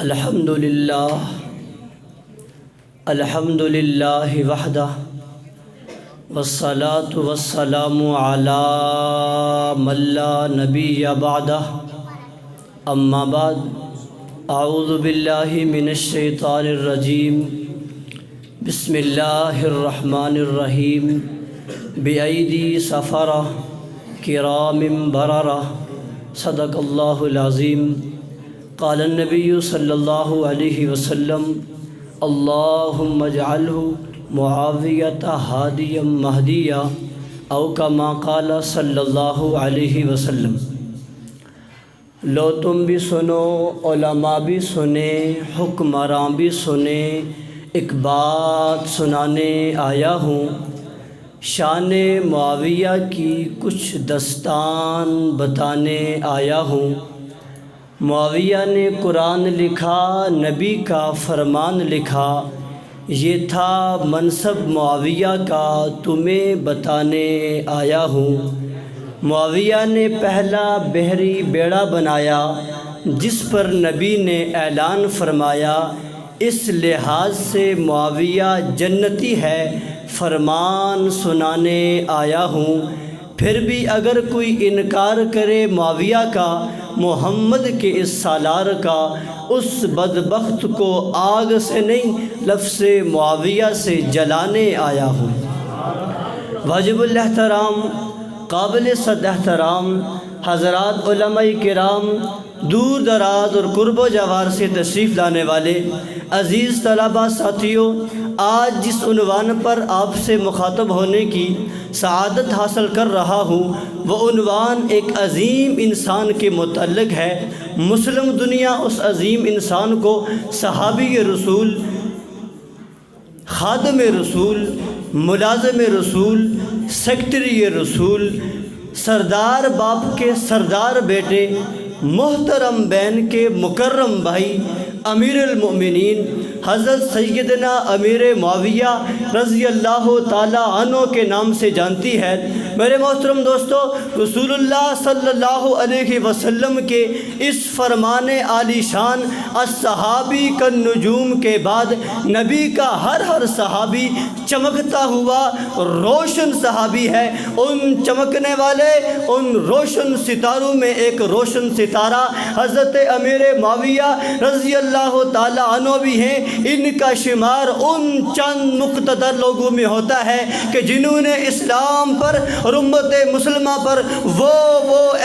الحمد للہ وحدہ والصلاة والسلام علی من لا نبی بعدہ اما بعد اعوذ باللہ من الشیطان الرجیم بسم اللہ الرحمن الرحیم بأیدی سفرہ کرام بررہ صدق اللہ العظیم قال النبی صلی اللہ علیہ وسلم اللہم اجعلہ معاویۃ ہادیا مہدیا او کما قال صلی اللہ علیہ وسلم۔ لو تم بھی سنو، علماء بھی سنیں، حکمراں بھی سنیں، ایک بات سنانے آیا ہوں، شان معاویہ کی کچھ دستان بتانے آیا ہوں۔ معاویہ نے قرآن لکھا، نبی کا فرمان لکھا، یہ تھا منصب معاویہ کا، تمہیں بتانے آیا ہوں۔ معاویہ نے پہلا بحری بیڑا بنایا جس پر نبی نے اعلان فرمایا، اس لحاظ سے معاویہ جنتی ہے، فرمان سنانے آیا ہوں۔ پھر بھی اگر کوئی انکار کرے معاویہ کا، محمد کے اس سالار کا، اس بدبخت کو آگ سے نہیں لفظ معاویہ سے جلانے آیا ہوں۔ واجب الاحترام، قابل صد احترام حضرات علماء کرام، دور دراز اور قرب و جوار سے تشریف لانے والے عزیز طلباء ساتھیوں، آج جس عنوان پر آپ سے مخاطب ہونے کی سعادت حاصل کر رہا ہوں، وہ عنوان ایک عظیم انسان کے متعلق ہے۔ مسلم دنیا اس عظیم انسان کو صحابی رسول، خادم رسول، ملازم رسول، سیکٹری رسول، سردار باپ کے سردار بیٹے، محترم بین کے مکرم بھائی، امیر المؤمنین حضرت سیدنا امیر معاویہ رضی اللہ تعالی عنہ کے نام سے جانتی ہے۔ میرے محترم دوستو، رسول اللہ صلی اللہ علیہ وسلم کے اس فرمان عالی شان الصحابی کالنجوم کے بعد نبی کا ہر صحابی چمکتا ہوا روشن صحابی ہے۔ ان چمکنے والے، ان روشن ستاروں میں ایک روشن ستارہ حضرت امیر معاویہ رضی اللہ تعالی عنہ بھی ہیں۔ ان کا شمار ان چند مقتدر لوگوں میں ہوتا ہے کہ جنہوں نے اسلام پر اور امت مسلمہ پر وہ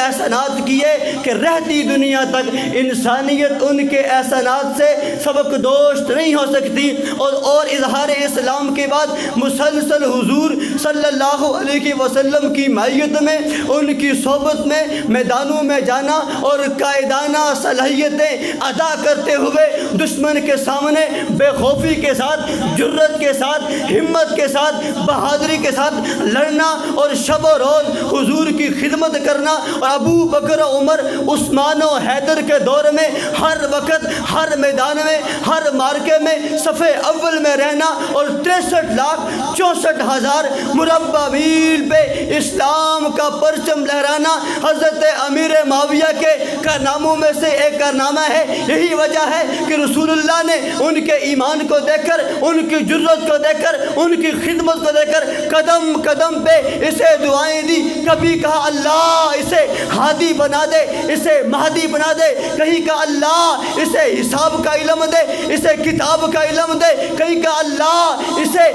احسانات کیے کہ رہتی دنیا تک انسانیت ان کے احسانات سے سبق دوست نہیں ہو سکتی، اور اظہار اسلام کے بعد مسلسل حضور صلی اللہ علیہ وسلم کی معیت میں، ان کی صحبت میں میدانوں میں جانا اور قائدانہ صلاحیتیں ادا کرتے ہوئے دشمن کے سامنے بے خوفی کے ساتھ، جرت کے ساتھ، ہمت کے ساتھ، بہادری کے ساتھ لڑنا اور شب و روز حضور کی خدمت کرنا، اور ابو بکر، عمر، عثمان و حیدر کے دور میں ہر وقت، ہر میدان میں، ہر مارکے میں صفِ اول میں رہنا، اور 63,64,000 مربع میل پہ اسلام کا پرچم لہرانا حضرت امیر معاویہ کے کارناموں میں سے ایک کارنامہ ہے۔ یہی وجہ ہے کہ رسول اللہ نے ان کے ایمان کو دیکھ کر، ان کی جرت کو دیکھ کر، ان کی خدمت کو دیکھ کر قدم قدم پہ اسے دعائیں دی۔ کبھی کہا اللہ اسے ہادی بنا دے، اسے مہدی بنا دے، کہیں کہا اللہ اسے حساب کا علم دے، اسے کتاب کا علم دے، کہیں کہا اللہ اسے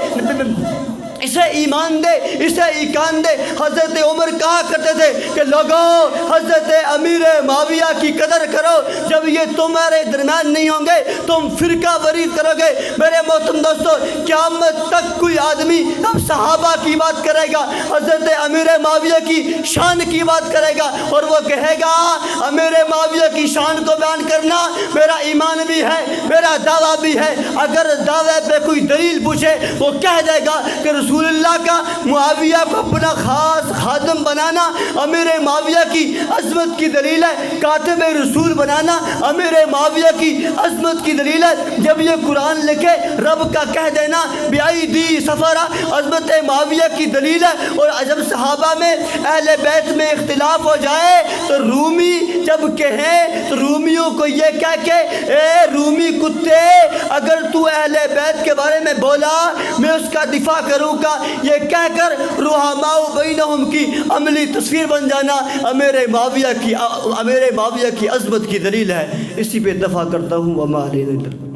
ایمان دے، اسے ایمان دے۔ حضرت عمر کہا کرتے تھے کہ لوگوں، حضرت امیر معاویہ کی قدر کرو، جب یہ تمہارے درمیان نہیں ہوں گے تم فرقہ واریت کرو گے۔ میرے محترم دوستو، قیامت تک کوئی آدمی اب صحابہ کی بات کرے گا، حضرت امیر معاویہ کی شان کی بات کرے گا، اور وہ کہے گا امیر معاویہ کی شان کو بیان کرنا میرا ایمان بھی ہے، میرا دعویٰ بھی ہے۔ اگر دعوے پہ کوئی دلیل پوچھے وہ کہہ دے گا کہ رسول اللہ کا معاویہ کو اپنا خاص خادم بنانا امیر معاویہ کی عظمت کی دلیل ہے، کاتب رسول بنانا امیر معاویہ کی عظمت کی دلیل ہے جب یہ قرآن لکھے رب کا کہہ دینا بِأَيْدِي سَفَرَا، عظمت معاویہ کی دلیل ہے۔ اور جب صحابہ میں اہل بیت میں اختلاف ہو جائے تو رومی جب کہیں تو رومیوں کو یہ کہہ کے اے رومی کتے اگر تو اہل بیت کے بارے میں بولا میں اس کا دفاع کروں گا، یہ کہہ کر رحماء بینہم کی عملی تصویر بن جانا امیر معاویہ کی عظمت کی دلیل ہے۔ اسی پہ اتفاق کرتا ہوں۔ وما علینا